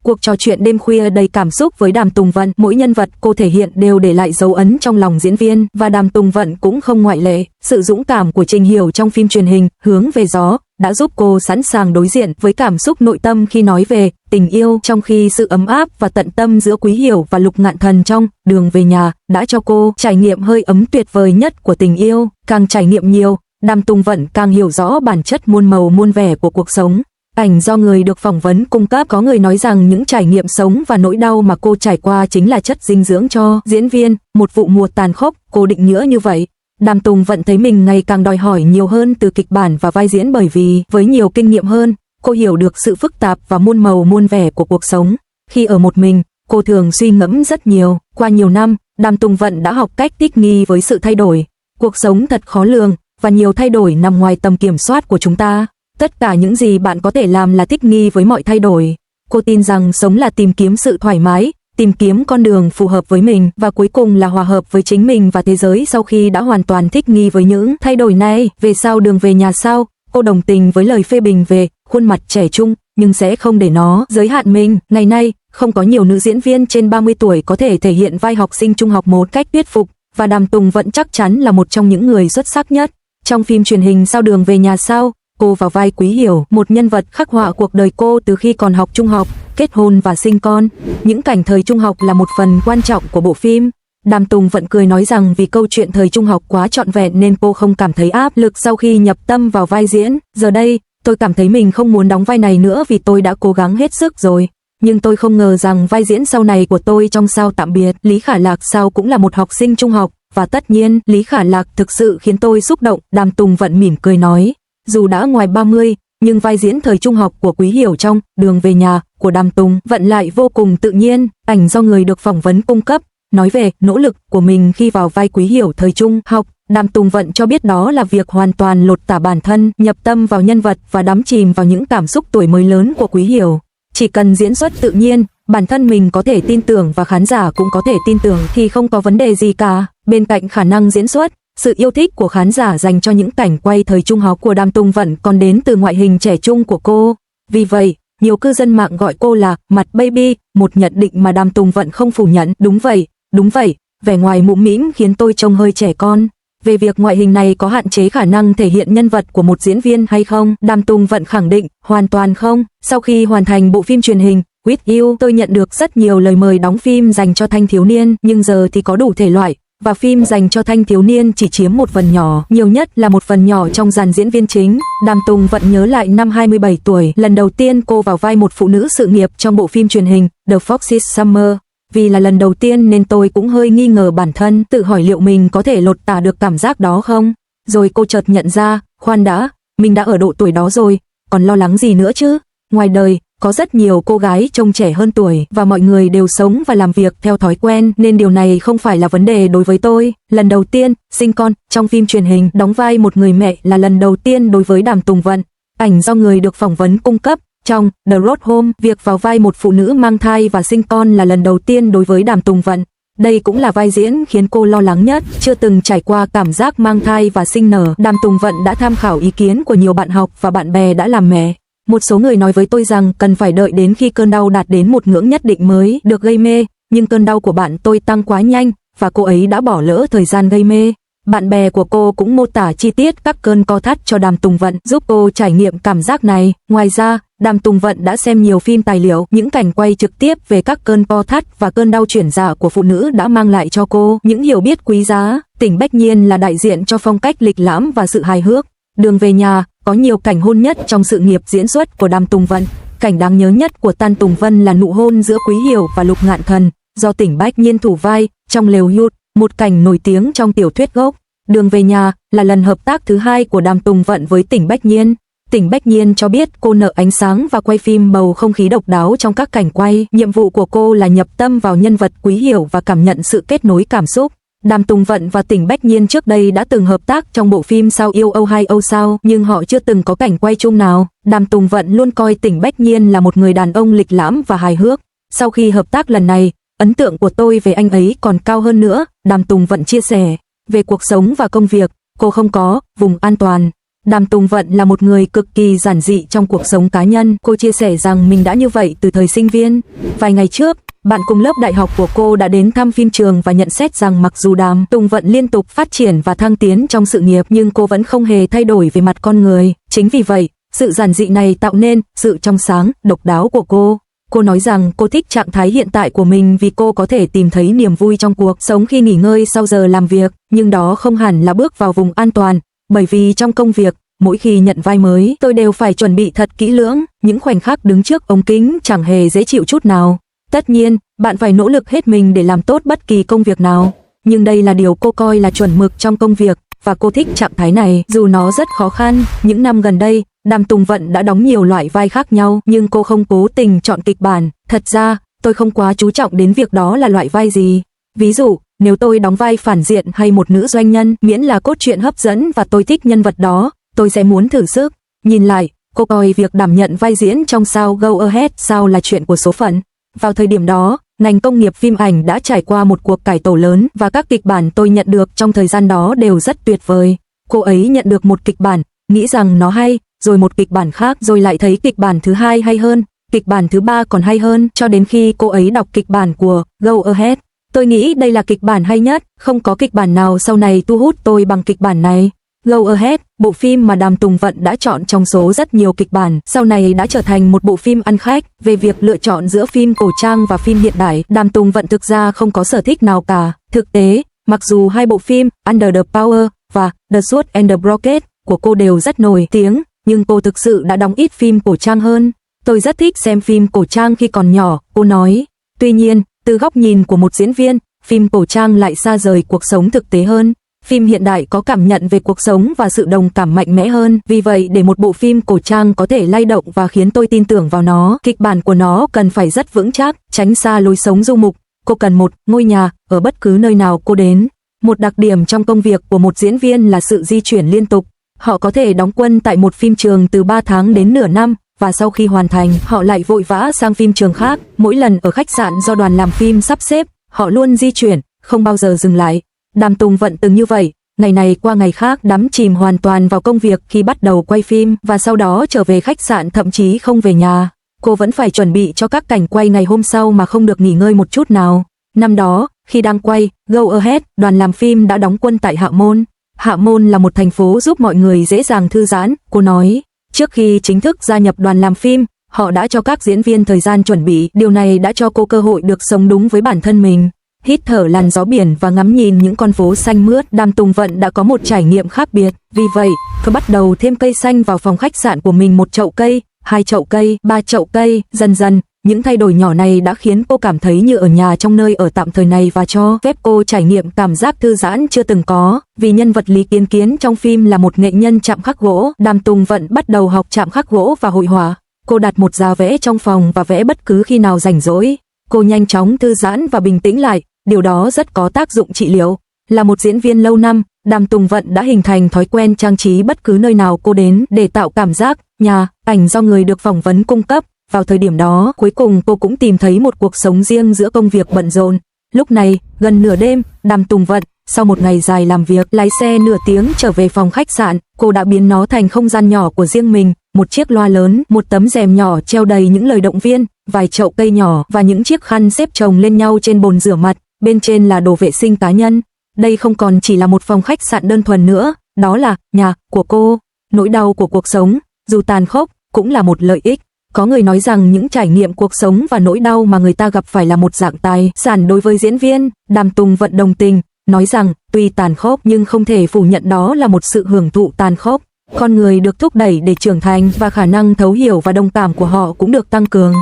Cuộc trò chuyện đêm khuya đầy cảm xúc với Đàm Tùng Vận, mỗi nhân vật cô thể hiện đều để lại dấu ấn trong lòng diễn viên, và Đàm Tùng Vận cũng không ngoại lệ. Sự dũng cảm của Trình Hiểu trong phim truyền hình Hướng về gió đã giúp cô sẵn sàng đối diện với cảm xúc nội tâm khi nói về tình yêu, trong khi sự ấm áp và tận tâm giữa Quý Hiểu và Lục Ngạn Thần trong Đường về nhà đã cho cô trải nghiệm hơi ấm tuyệt vời nhất của tình yêu. Càng trải nghiệm nhiều, Đàm Tùng Vận càng hiểu rõ bản chất muôn màu muôn vẻ của cuộc sống. Ảnh do người được phỏng vấn cung cấp, có người nói rằng những trải nghiệm sống và nỗi đau mà cô trải qua chính là chất dinh dưỡng cho diễn viên. Một vụ mùa tàn khốc, cô định nghĩa như vậy. Đàm Tùng Vận thấy mình ngày càng đòi hỏi nhiều hơn từ kịch bản và vai diễn, bởi vì với nhiều kinh nghiệm hơn, cô hiểu được sự phức tạp và muôn màu muôn vẻ của cuộc sống. Khi ở một mình, cô thường suy ngẫm rất nhiều. Qua nhiều năm, Đàm Tùng Vận đã học cách thích nghi với sự thay đổi. Cuộc sống thật khó lường, và nhiều thay đổi nằm ngoài tầm kiểm soát của chúng ta. Tất cả những gì bạn có thể làm là thích nghi với mọi thay đổi. Cô tin rằng sống là tìm kiếm sự thoải mái, tìm kiếm con đường phù hợp với mình, và cuối cùng là hòa hợp với chính mình và thế giới sau khi đã hoàn toàn thích nghi với những thay đổi này. Về sau Đường về nhà sau, cô đồng tình với lời phê bình về khuôn mặt trẻ trung, nhưng sẽ không để nó giới hạn mình. Ngày nay, không có nhiều nữ diễn viên trên 30 tuổi có thể thể hiện vai học sinh trung học một cách thuyết phục, và Đàm Tùng Vận chắc chắn là một trong những người xuất sắc nhất. Trong phim truyền hình Sau Đường về nhà sau, cô vào vai Quý Hiểu, một nhân vật khắc họa cuộc đời cô từ khi còn học trung học, kết hôn và sinh con. Những cảnh thời trung học là một phần quan trọng của bộ phim. Đàm Tùng Vận cười nói rằng vì câu chuyện thời trung học quá trọn vẹn nên cô không cảm thấy áp lực sau khi nhập tâm vào vai diễn. Giờ đây, tôi cảm thấy mình không muốn đóng vai này nữa vì tôi đã cố gắng hết sức rồi. Nhưng tôi không ngờ rằng vai diễn sau này của tôi trong Sao Tạm Biệt Lý Khả Lạc sau cũng là một học sinh trung học, và tất nhiên Lý Khả Lạc thực sự khiến tôi xúc động. Đàm Tùng Vận mỉm cười nói, dù đã ngoài 30, nhưng vai diễn thời trung học của Quý Hiểu trong Đường về nhà của Đàm Tùng Vận lại vô cùng tự nhiên. Ảnh do người được phỏng vấn cung cấp nói về nỗ lực của mình khi vào vai Quý Hiểu thời trung học. Đàm Tùng Vận cho biết đó là việc hoàn toàn lột tả bản thân, nhập tâm vào nhân vật và đắm chìm vào những cảm xúc tuổi mới lớn của Quý Hiểu. Chỉ cần diễn xuất tự nhiên, bản thân mình có thể tin tưởng và khán giả cũng có thể tin tưởng thì không có vấn đề gì cả. Bên cạnh khả năng diễn xuất, sự yêu thích của khán giả dành cho những cảnh quay thời trung học của Đàm Tùng Vận còn đến từ ngoại hình trẻ trung của cô. Vì vậy, nhiều cư dân mạng gọi cô là mặt baby, một nhận định mà Đàm Tùng Vận không phủ nhận. Đúng vậy, vẻ ngoài mũm mĩm khiến tôi trông hơi trẻ con. Về việc ngoại hình này có hạn chế khả năng thể hiện nhân vật của một diễn viên hay không, Đàm Tùng Vận khẳng định, hoàn toàn không. Sau khi hoàn thành bộ phim truyền hình With You, tôi nhận được rất nhiều lời mời đóng phim dành cho thanh thiếu niên, nhưng giờ thì có đủ thể loại, và phim dành cho thanh thiếu niên chỉ chiếm một phần nhỏ, nhiều nhất là một phần nhỏ trong dàn diễn viên chính. Đàm Tùng Vận nhớ lại năm 27 tuổi, lần đầu tiên cô vào vai một phụ nữ sự nghiệp trong bộ phim truyền hình The Fox's Summer. Vì là lần đầu tiên nên tôi cũng hơi nghi ngờ bản thân, tự hỏi liệu mình có thể lột tả được cảm giác đó không. Rồi cô chợt nhận ra, khoan đã, mình đã ở độ tuổi đó rồi, còn lo lắng gì nữa chứ. Ngoài đời, có rất nhiều cô gái trông trẻ hơn tuổi, và mọi người đều sống và làm việc theo thói quen, nên điều này không phải là vấn đề đối với tôi. Lần đầu tiên, sinh con, trong phim truyền hình, đóng vai một người mẹ là lần đầu tiên đối với Đàm Tùng Vận. Ảnh do người được phỏng vấn cung cấp, trong The Road Home, việc vào vai một phụ nữ mang thai và sinh con là lần đầu tiên đối với Đàm Tùng Vận. Đây cũng là vai diễn khiến cô lo lắng nhất, chưa từng trải qua cảm giác mang thai và sinh nở. Đàm Tùng Vận đã tham khảo ý kiến của nhiều bạn học và bạn bè đã làm mẹ. Một số người nói với tôi rằng cần phải đợi đến khi cơn đau đạt đến một ngưỡng nhất định mới được gây mê, nhưng cơn đau của bạn tôi tăng quá nhanh, và cô ấy đã bỏ lỡ thời gian gây mê. Bạn bè của cô cũng mô tả chi tiết các cơn co thắt cho Đàm Tùng Vận, giúp cô trải nghiệm cảm giác này. Ngoài ra, Đàm Tùng Vận đã xem nhiều phim tài liệu, những cảnh quay trực tiếp về các cơn co thắt và cơn đau chuyển dạ của phụ nữ đã mang lại cho cô những hiểu biết quý giá. Tỉnh Bách Nhiên là đại diện cho phong cách lịch lãm và sự hài hước. Đường về nhà có nhiều cảnh hôn nhất trong sự nghiệp diễn xuất của Đàm Tùng Vận. Cảnh đáng nhớ nhất của Tan Tùng Vân là nụ hôn giữa Quý Hiểu và Lục Ngạn Thần, do Tỉnh Bách Nhiên thủ vai trong Lều Hút, một cảnh nổi tiếng trong tiểu thuyết gốc. Đường về nhà là lần hợp tác thứ hai của Đàm Tùng Vận với Tỉnh Bách Nhiên. Tỉnh Bách Nhiên cho biết cô nợ ánh sáng và quay phim bầu không khí độc đáo trong các cảnh quay. Nhiệm vụ của cô là nhập tâm vào nhân vật Quý Hiểu và cảm nhận sự kết nối cảm xúc. Đàm Tùng Vận và Tỉnh Bách Nhiên trước đây đã từng hợp tác trong bộ phim Sao yêu Âu hay Âu sao, nhưng họ chưa từng có cảnh quay chung nào. Đàm Tùng Vận luôn coi Tỉnh Bách Nhiên là một người đàn ông lịch lãm và hài hước. Sau khi hợp tác lần này, ấn tượng của tôi về anh ấy còn cao hơn nữa. Đàm Tùng Vận chia sẻ, về cuộc sống và công việc, cô không có vùng an toàn. Đàm Tùng Vận là một người cực kỳ giản dị trong cuộc sống cá nhân. Cô chia sẻ rằng mình đã như vậy từ thời sinh viên. Vài ngày trước, bạn cùng lớp đại học của cô đã đến thăm phim trường và nhận xét rằng mặc dù Đàm Tùng Vận liên tục phát triển và thăng tiến trong sự nghiệp nhưng cô vẫn không hề thay đổi về mặt con người. Chính vì vậy, sự giản dị này tạo nên sự trong sáng, độc đáo của cô. Cô nói rằng cô thích trạng thái hiện tại của mình vì cô có thể tìm thấy niềm vui trong cuộc sống khi nghỉ ngơi sau giờ làm việc, nhưng đó không hẳn là bước vào vùng an toàn, bởi vì trong công việc, mỗi khi nhận vai mới, tôi đều phải chuẩn bị thật kỹ lưỡng, những khoảnh khắc đứng trước ống kính chẳng hề dễ chịu chút nào. Tất nhiên, bạn phải nỗ lực hết mình để làm tốt bất kỳ công việc nào, nhưng đây là điều cô coi là chuẩn mực trong công việc, và cô thích trạng thái này, dù nó rất khó khăn. Những năm gần đây, Đàm Tùng Vận đã đóng nhiều loại vai khác nhau, nhưng cô không cố tình chọn kịch bản. Thật ra, tôi không quá chú trọng đến việc đó là loại vai gì. Ví dụ, nếu tôi đóng vai phản diện hay một nữ doanh nhân, miễn là cốt truyện hấp dẫn và tôi thích nhân vật đó, tôi sẽ muốn thử sức. Nhìn lại, cô coi việc đảm nhận vai diễn trong sao Go Ahead sao là chuyện của số phận. Vào thời điểm đó, ngành công nghiệp phim ảnh đã trải qua một cuộc cải tổ lớn và các kịch bản tôi nhận được trong thời gian đó đều rất tuyệt vời. Cô ấy nhận được một kịch bản, nghĩ rằng nó hay, rồi một kịch bản khác, rồi lại thấy kịch bản thứ hai hay hơn, kịch bản thứ ba còn hay hơn, cho đến khi cô ấy đọc kịch bản của Go Ahead. Tôi nghĩ đây là kịch bản hay nhất, không có kịch bản nào sau này thu hút tôi bằng kịch bản này. Go Ahead, bộ phim mà Đàm Tùng Vận đã chọn trong số rất nhiều kịch bản, sau này đã trở thành một bộ phim ăn khách. Về việc lựa chọn giữa phim cổ trang và phim hiện đại, Đàm Tùng Vận thực ra không có sở thích nào cả. Thực tế, mặc dù hai bộ phim Under the Power và The Sword and the Brocade của cô đều rất nổi tiếng, nhưng cô thực sự đã đóng ít phim cổ trang hơn. Tôi rất thích xem phim cổ trang khi còn nhỏ, cô nói. Tuy nhiên, từ góc nhìn của một diễn viên, phim cổ trang lại xa rời cuộc sống thực tế hơn. Phim hiện đại có cảm nhận về cuộc sống và sự đồng cảm mạnh mẽ hơn. Vì vậy, để một bộ phim cổ trang có thể lay động và khiến tôi tin tưởng vào nó, kịch bản của nó cần phải rất vững chắc, tránh xa lối sống du mục. Cô cần một ngôi nhà ở bất cứ nơi nào cô đến. Một đặc điểm trong công việc của một diễn viên là sự di chuyển liên tục. Họ có thể đóng quân tại một phim trường từ 3 tháng đến nửa năm, và sau khi hoàn thành, họ lại vội vã sang phim trường khác. Mỗi lần ở khách sạn do đoàn làm phim sắp xếp, họ luôn di chuyển, không bao giờ dừng lại. Đàm Tùng Vận từng như vậy, ngày này qua ngày khác, đắm chìm hoàn toàn vào công việc khi bắt đầu quay phim, và sau đó trở về khách sạn thậm chí không về nhà. Cô vẫn phải chuẩn bị cho các cảnh quay ngày hôm sau mà không được nghỉ ngơi một chút nào. Năm đó, khi đang quay Go Ahead, đoàn làm phim đã đóng quân tại Hạ Môn. Hạ Môn là một thành phố giúp mọi người dễ dàng thư giãn, cô nói. Trước khi chính thức gia nhập đoàn làm phim, họ đã cho các diễn viên thời gian chuẩn bị, điều này đã cho cô cơ hội được sống đúng với bản thân mình. Hít thở làn gió biển và ngắm nhìn những con phố xanh mướt, Đàm Tùng Vận đã có một trải nghiệm khác biệt. Vì vậy, cô bắt đầu thêm cây xanh vào phòng khách sạn của mình, 1 chậu cây, 2 chậu cây, 3 chậu cây. Dần dần, những thay đổi nhỏ này đã khiến cô cảm thấy như ở nhà trong nơi ở tạm thời này và cho phép cô trải nghiệm cảm giác thư giãn chưa từng có. Vì nhân vật Lý Kiến Kiến trong phim là một nghệ nhân chạm khắc gỗ, Đàm Tùng Vận bắt đầu học chạm khắc gỗ và hội họa. Cô đặt một giá vẽ trong phòng và vẽ bất cứ khi nào rảnh rỗi. Cô nhanh chóng thư giãn và bình tĩnh lại, điều đó rất có tác dụng trị liệu. Là một diễn viên lâu năm, Đàm Tùng Vận đã hình thành thói quen trang trí bất cứ nơi nào cô đến để tạo cảm giác nhà. Ảnh do người được phỏng vấn cung cấp. Vào thời điểm đó, cuối cùng cô cũng tìm thấy một cuộc sống riêng giữa công việc bận rộn. Lúc này, gần nửa đêm, Đàm Tùng Vận, sau một ngày dài làm việc, lái xe nửa tiếng trở về phòng khách sạn. Cô đã biến nó thành không gian nhỏ của riêng mình, một chiếc loa lớn, một tấm rèm nhỏ treo đầy những lời động viên, vài chậu cây nhỏ và những chiếc khăn xếp chồng lên nhau trên bồn rửa mặt, bên trên là đồ vệ sinh cá nhân. Đây không còn chỉ là một phòng khách sạn đơn thuần nữa, đó là nhà của cô. Nỗi đau của cuộc sống, dù tàn khốc, cũng là một lợi ích. Có người nói rằng những trải nghiệm cuộc sống và nỗi đau mà người ta gặp phải là một dạng tài sản đối với diễn viên. Đàm Tùng Vận đồng tình, nói rằng tuy tàn khốc nhưng không thể phủ nhận đó là một sự hưởng thụ tàn khốc. Con người được thúc đẩy để trưởng thành và khả năng thấu hiểu và đồng cảm của họ cũng được tăng cường.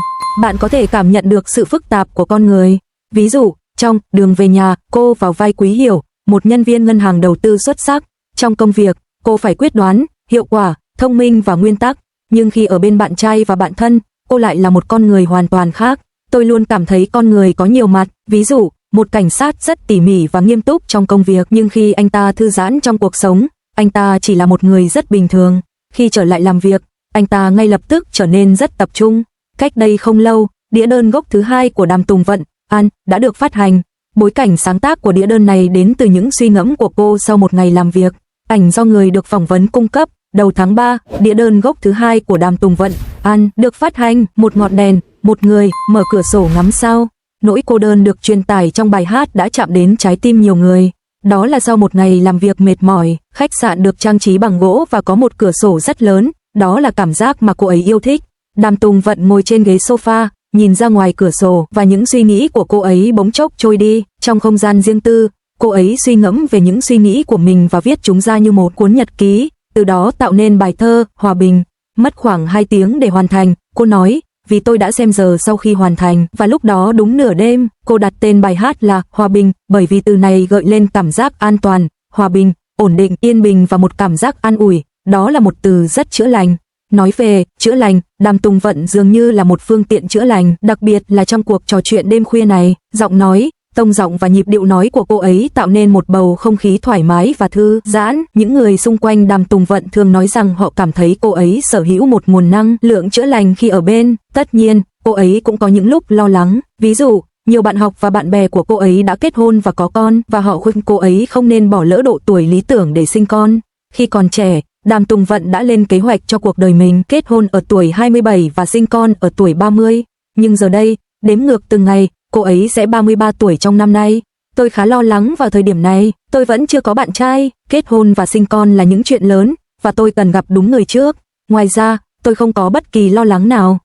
Bạn có thể cảm nhận được sự phức tạp của con người. Ví dụ, trong Đường về nhà, cô vào vai Quý Hiểu, một nhân viên ngân hàng đầu tư xuất sắc. Trong công việc, cô phải quyết đoán, hiệu quả, thông minh và nguyên tắc. Nhưng khi ở bên bạn trai và bạn thân, cô lại là một con người hoàn toàn khác. Tôi luôn cảm thấy con người có nhiều mặt. Ví dụ, một cảnh sát rất tỉ mỉ và nghiêm túc trong công việc, nhưng khi anh ta thư giãn trong cuộc sống, anh ta chỉ là một người rất bình thường. Khi trở lại làm việc, anh ta ngay lập tức trở nên rất tập trung. Cách đây không lâu, đĩa đơn gốc thứ 2 của Đàm Tùng Vận, An, đã được phát hành. Bối cảnh sáng tác của đĩa đơn này đến từ những suy ngẫm của cô sau một ngày làm việc. Ảnh do người được phỏng vấn cung cấp, đầu tháng 3, đĩa đơn gốc thứ 2 của Đàm Tùng Vận An được phát hành, một ngọn đèn, một người, mở cửa sổ ngắm sao. Nỗi cô đơn được truyền tải trong bài hát đã chạm đến trái tim nhiều người. Đó là sau một ngày làm việc mệt mỏi, khách sạn được trang trí bằng gỗ và có một cửa sổ rất lớn, đó là cảm giác mà cô ấy yêu thích. Đàm Tùng Vận ngồi trên ghế sofa, nhìn ra ngoài cửa sổ và những suy nghĩ của cô ấy bỗng chốc trôi đi. Trong không gian riêng tư, cô ấy suy ngẫm về những suy nghĩ của mình và viết chúng ra như một cuốn nhật ký, từ đó tạo nên bài thơ Hòa Bình. Mất khoảng 2 tiếng để hoàn thành, cô nói, vì tôi đã xem giờ sau khi hoàn thành và lúc đó đúng nửa đêm. Cô đặt tên bài hát là Hòa Bình bởi vì từ này gợi lên cảm giác an toàn, hòa bình, ổn định, yên bình và một cảm giác an ủi. Đó là một từ rất chữa lành. Nói về chữa lành, Đàm Tùng Vận dường như là một phương tiện chữa lành, đặc biệt là trong cuộc trò chuyện đêm khuya này. Giọng nói, tông giọng và nhịp điệu nói của cô ấy tạo nên một bầu không khí thoải mái và thư giãn. Những người xung quanh Đàm Tùng Vận thường nói rằng họ cảm thấy cô ấy sở hữu một nguồn năng lượng chữa lành khi ở bên. Tất nhiên, cô ấy cũng có những lúc lo lắng. Ví dụ, nhiều bạn học và bạn bè của cô ấy đã kết hôn và có con, và họ khuyên cô ấy không nên bỏ lỡ độ tuổi lý tưởng để sinh con. Khi còn trẻ, Đàm Tùng Vận đã lên kế hoạch cho cuộc đời mình, kết hôn ở tuổi 27 và sinh con ở tuổi 30. Nhưng giờ đây, đếm ngược từng ngày, cô ấy sẽ 33 tuổi trong năm nay. Tôi khá lo lắng vào thời điểm này, tôi vẫn chưa có bạn trai, kết hôn và sinh con là những chuyện lớn, và tôi cần gặp đúng người trước. Ngoài ra, tôi không có bất kỳ lo lắng nào.